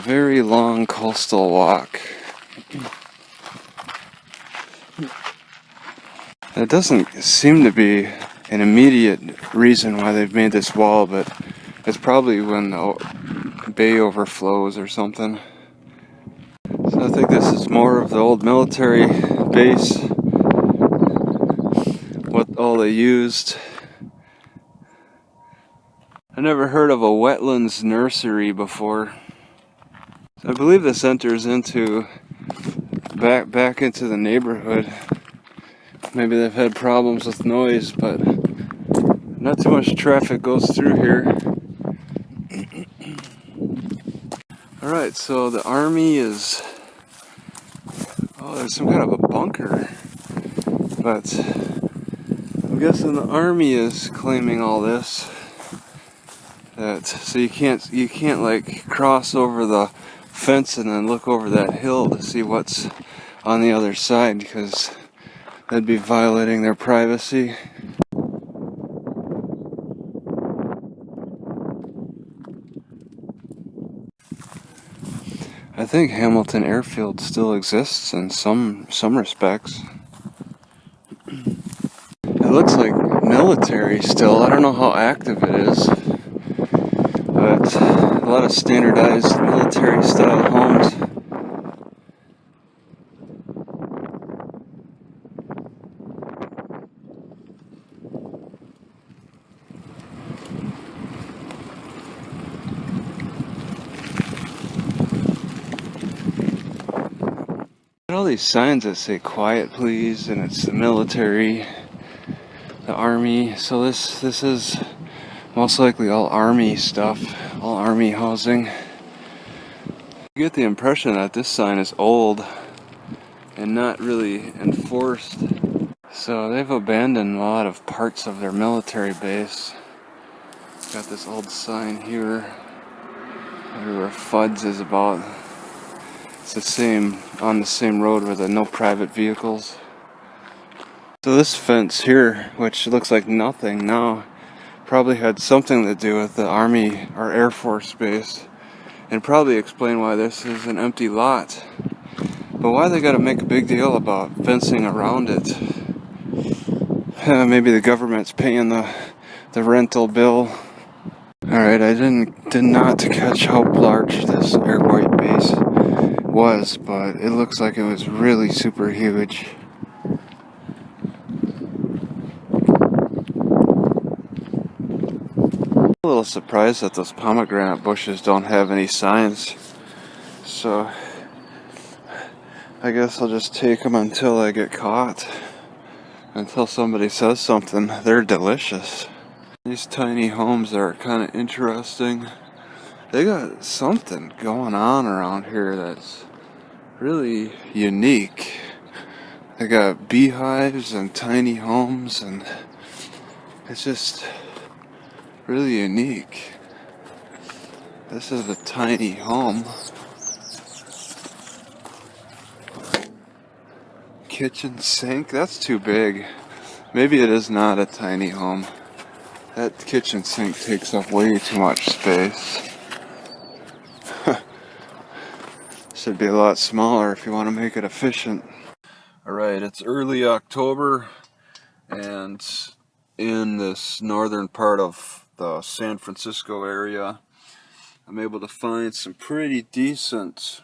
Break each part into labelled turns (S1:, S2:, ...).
S1: very long coastal walk. It doesn't seem to be an immediate reason why they've made this wall, but it's probably when the bay overflows or something. So I think this is more of the old military base, what all they used. I never heard of a wetlands nursery before. I believe this enters into back into the neighborhood. Maybe they've had problems with noise, but not too much traffic goes through here. Alright, so the army is... oh, there's some kind of a bunker. But I'm guessing the army is claiming all this. So you can't like cross over the fence and then look over that hill to see what's on the other side, because that'd be violating their privacy. I think Hamilton Airfield still exists in some respects. It looks like military still. I don't know how active it is, but a lot of standardized military style homes. All these signs that say quiet please, and it's the military, the army. So this is most likely all army stuff, all army housing. You get the impression that this sign is old and not really enforced. So they've abandoned a lot of parts of their military base. Got this old sign here where Fuds is about. It's the same, on the same road with the no private vehicles. So this fence here, which looks like nothing now, probably had something to do with the Army or Air Force base, and probably explain why this is an empty lot. But why they gotta make a big deal about fencing around it? Maybe the government's paying the rental bill. Alright, I did not catch how large this airport base was, but it looks like it was really super huge. A little surprised that those pomegranate bushes don't have any signs, so I guess I'll just take them until I get caught, until somebody says something. They're delicious. These tiny homes are kind of interesting. They got something going on around here that's really unique. They got beehives and tiny homes, and it's just really unique. This is a tiny home. Kitchen sink, that's too big. Maybe it is not a tiny home. That kitchen sink takes up way too much space. Should be a lot smaller if you want to make it efficient. Alright, it's early October, and in this northern part of the San Francisco area, I'm able to find some pretty decent,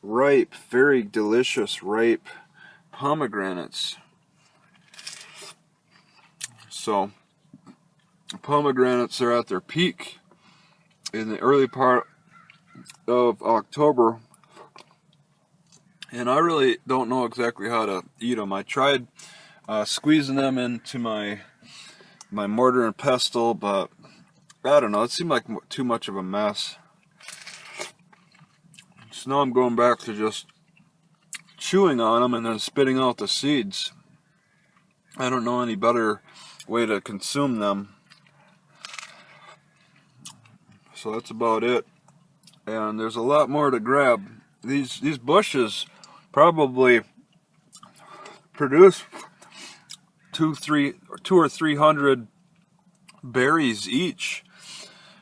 S1: ripe, very delicious ripe pomegranates. So, pomegranates are at their peak in the early part of October, and I really don't know exactly how to eat them. I tried squeezing them into my mortar and pestle, but I don't know, it seemed like too much of a mess. So now I'm going back to just chewing on them and then spitting out the seeds. I don't know any better way to consume them. So that's about it. And there's a lot more to grab. These bushes probably produce 200 or 300 berries each,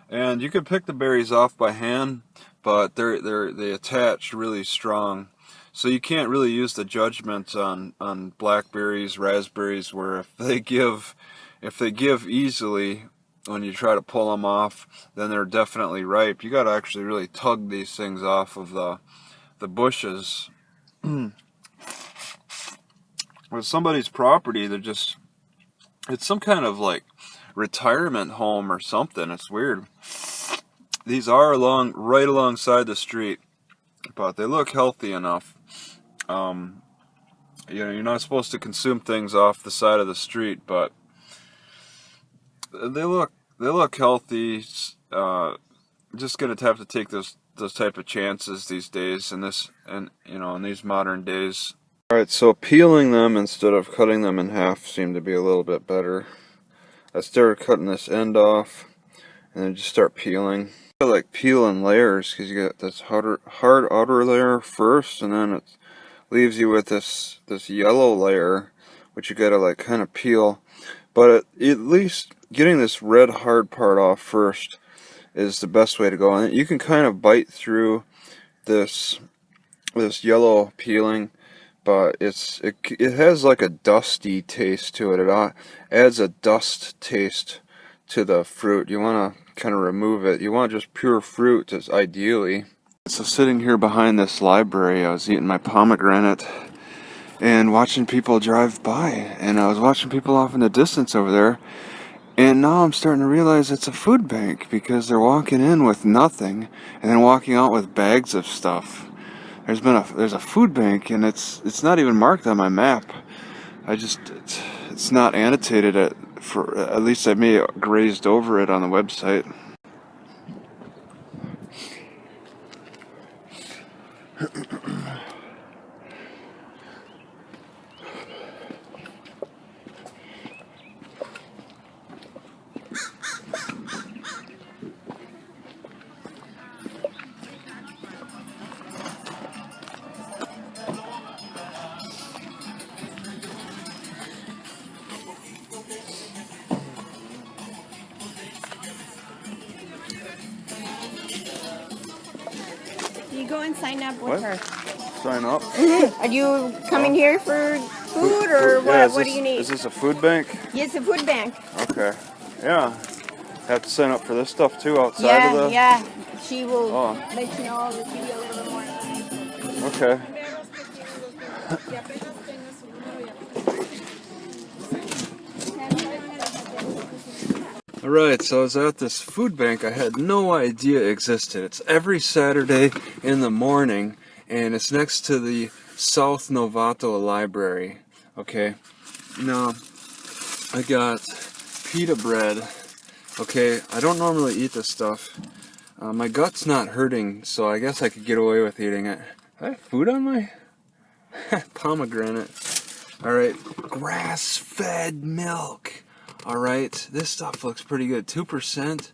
S1: and you can pick the berries off by hand. but they attach really strong. So you can't really use the judgment on blackberries, raspberries, where if they give easily when you try to pull them off, then they're definitely ripe. You got to actually really tug these things off of the bushes. With somebody's property, it's some kind of like retirement home or something. It's weird. These are right alongside the street, but they look healthy enough. You're not supposed to consume things off the side of the street, but they look healthy. Just gonna have to take those type of chances these days, in these modern days. All right, so peeling them instead of cutting them in half seemed to be a little bit better. I started cutting this end off, and then just start peeling. I like peel in layers because you got this hard outer layer first, and then it leaves you with this yellow layer, which you gotta like kind of peel. But at least getting this red hard part off first is the best way to go. And you can kind of bite through this yellow peeling, but it has like a dusty taste to it. It adds a dust taste to the fruit. You want to kind of remove it. You want just pure fruit, ideally. So sitting here behind this library, I was eating my pomegranate and watching people drive by, and I was watching people off in the distance over there, and now I'm starting to realize it's a food bank, because they're walking in with nothing and then walking out with bags of stuff. There's a food bank, and it's not even marked on my map. It's not annotated at least I may have grazed over it on the website.
S2: You go and sign up with her.
S1: Sign up?
S2: Are you coming here for food or what?
S1: Yeah,
S2: What do you need?
S1: Is this a food bank?
S2: Yes, a food bank.
S1: Okay. Yeah. Have to sign up for this stuff too outside of the...
S2: Yeah. She will let you know the video a little more.
S1: Okay. Alright, so I was at this food bank I had no idea existed. It's every Saturday in the morning, and it's next to the South Novato library. Okay, now I got pita bread. Okay, I don't normally eat this stuff. My gut's not hurting, so I guess I could get away with eating it. I have food on my pomegranate. Alright, grass-fed milk. Alright, this stuff looks pretty good. 2%.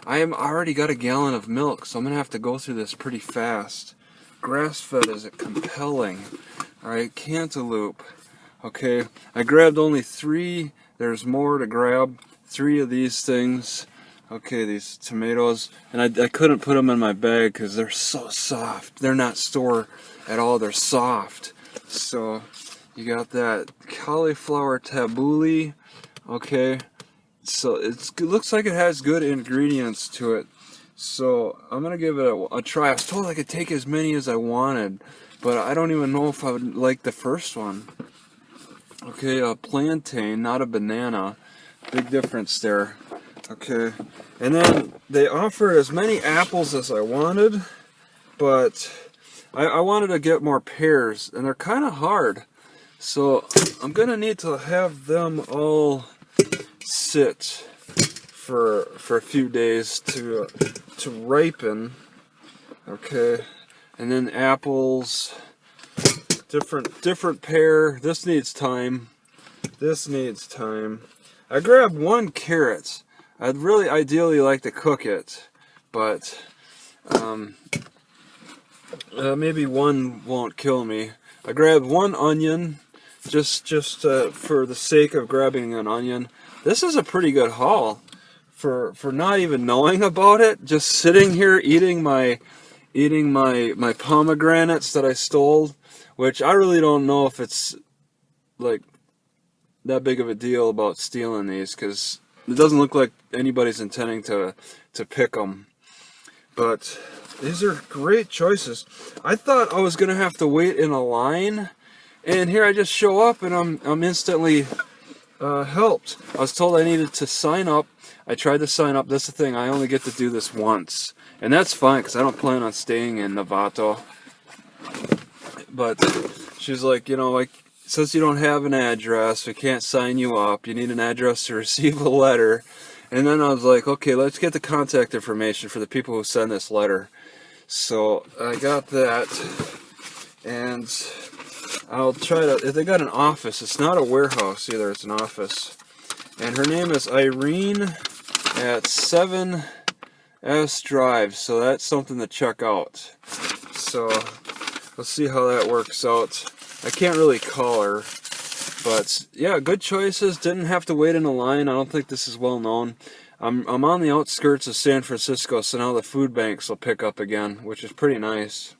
S1: I already got a gallon of milk, so I'm going to have to go through this pretty fast. Grass-fed is compelling. Alright, cantaloupe. Okay, I grabbed only 3. There's more to grab. 3 of these things. Okay, these tomatoes. And I couldn't put them in my bag because they're so soft. They're not store at all. They're soft. So, you got that cauliflower tabbouleh. Okay, so it looks like it has good ingredients to it. So I'm going to give it a try. I was told I could take as many as I wanted, but I don't even know if I would like the first one. Okay, a plantain, not a banana. Big difference there. Okay, and then they offered as many apples as I wanted, but I wanted to get more pears, and they're kind of hard. So I'm going to need to have them all sit for a few days to ripen. Okay, and then apples, different pear. This needs time. I grabbed 1 carrot. I'd really ideally like to cook it, but maybe 1 won't kill me. I grabbed 1 onion, just for the sake of grabbing an onion. This is a pretty good haul for not even knowing about it. Just sitting here eating my eating my pomegranates that I stole, which I really don't know if it's like that big of a deal about stealing these, because it doesn't look like anybody's intending to pick them. But these are great choices. I thought I was gonna have to wait in a line, and here I just show up and I'm instantly helped. I was told I needed to sign up. I tried to sign up. That's the thing, I only get to do this once, and that's fine because I don't plan on staying in Novato. But she's like, you know, like, since you don't have an address, we can't sign you up. You need an address to receive a letter. And then I was like, okay, let's get the contact information for the people who send this letter. So I got that, and I'll try to, they got an office. It's not a warehouse either, it's an office. And her name is Irene at 7S Drive, so that's something to check out. So let's see how that works out. I can't really call her, but yeah, good choices. Didn't have to wait in a line. I don't think this is well known. I'm on the outskirts of San Francisco, so now the food banks will pick up again, which is pretty nice.